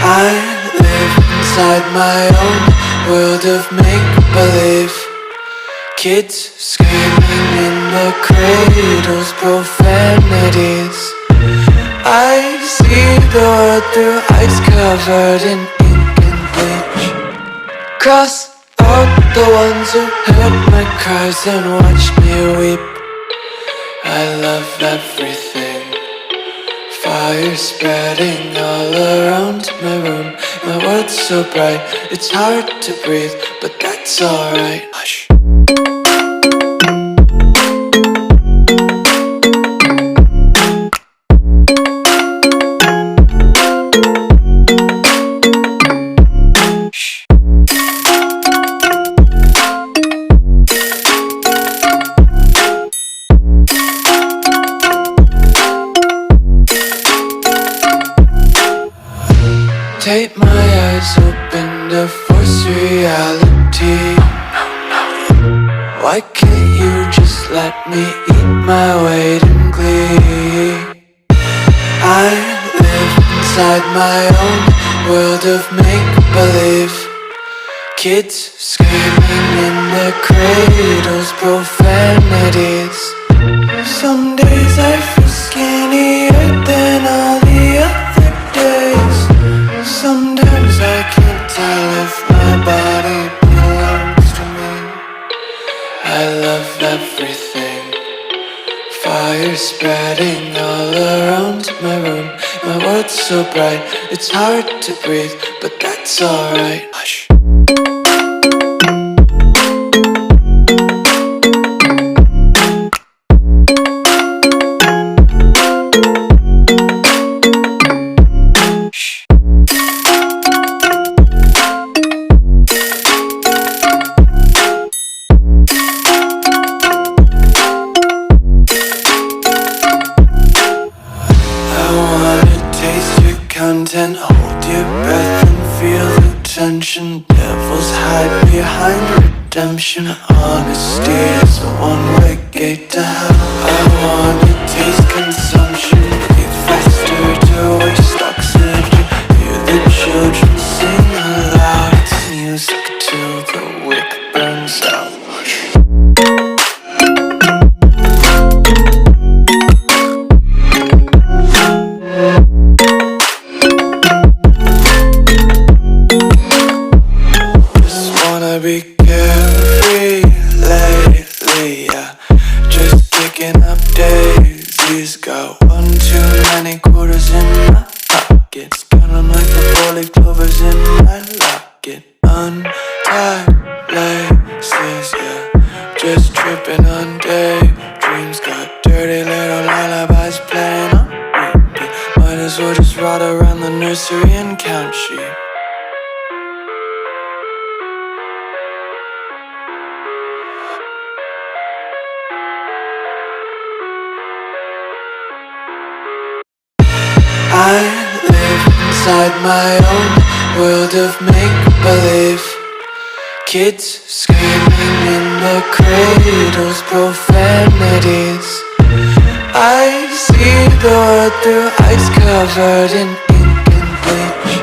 I live inside my own world of make-believe. Kids screaming in the cradles, profanities. I see the world through eyes covered in ink and bleach. Cross out the ones who heard my cries and watched me weep. I love everything. Fire spreading all around my room. My world's so bright, it's hard to breathe, but that's alright. Hush. Tape my eyes open to force reality. Why can't you just let me eat my weight in glee? I live inside my own world of make-believe. Kids screaming in their cradles, profanities. Some days I feel skinnier than all the other days. Sometimes I can't tell if my body belongs to me. I love everything. Fire spreading all around my room. My world's so bright, it's hard to breathe, but that's alright. Hush. Content, hold your breath and feel the tension. Devils hide behind redemption. Honesty is a one-way gate to hell. I wanna taste consumption. Breathe faster to waste oxygen. Hear the children sing aloud. It's music till the wick burns out. Be carefree lately, yeah. Just picking up daisies. Got one too many quarters in my pockets. Counting like the four-leaf clovers in my locket. Untied laces, yeah. Just tripping on daydreams. Got dirty little lullabies playing on repeat. Might as well just ride around the nursery and count sheep. I live inside my own world of make-believe. Kids screaming in the cradles, profanities. I see the world through eyes covered in ink and bleach.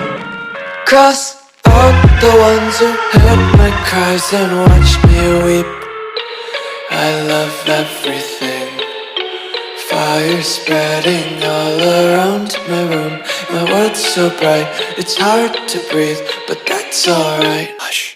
Cross out the ones who heard my cries and watched me weep. I love everything. Fire spreading all around my room. My world's so bright, it's hard to breathe, but that's alright. Hush.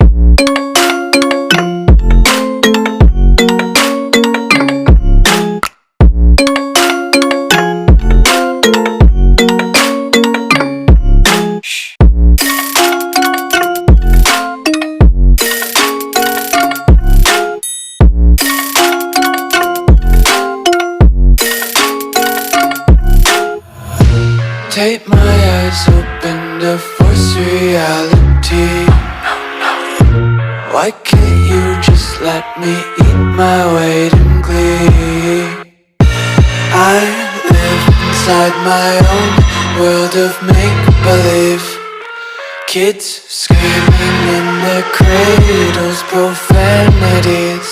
tape my eyes open to force reality. Why can't you just let me eat my weight in glee? I live inside my own world of make-believe. Kids screaming in their cradles, profanities.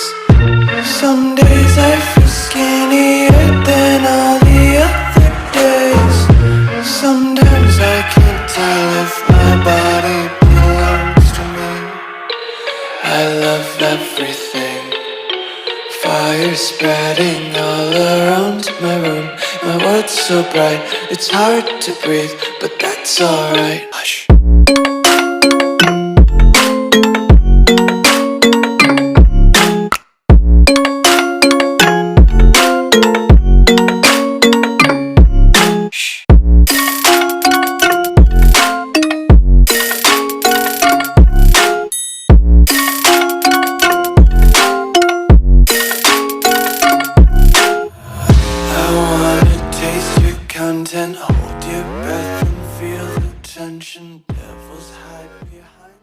Some days I feel skinnier than all the other days. Sometimes I can't tell if my body belongs to me. I love everything. Fire spreading all around my room. My world's so bright, it's hard to breathe, but that's alright. Hush. Content, hold your breath and feel the tension. Devils hide behind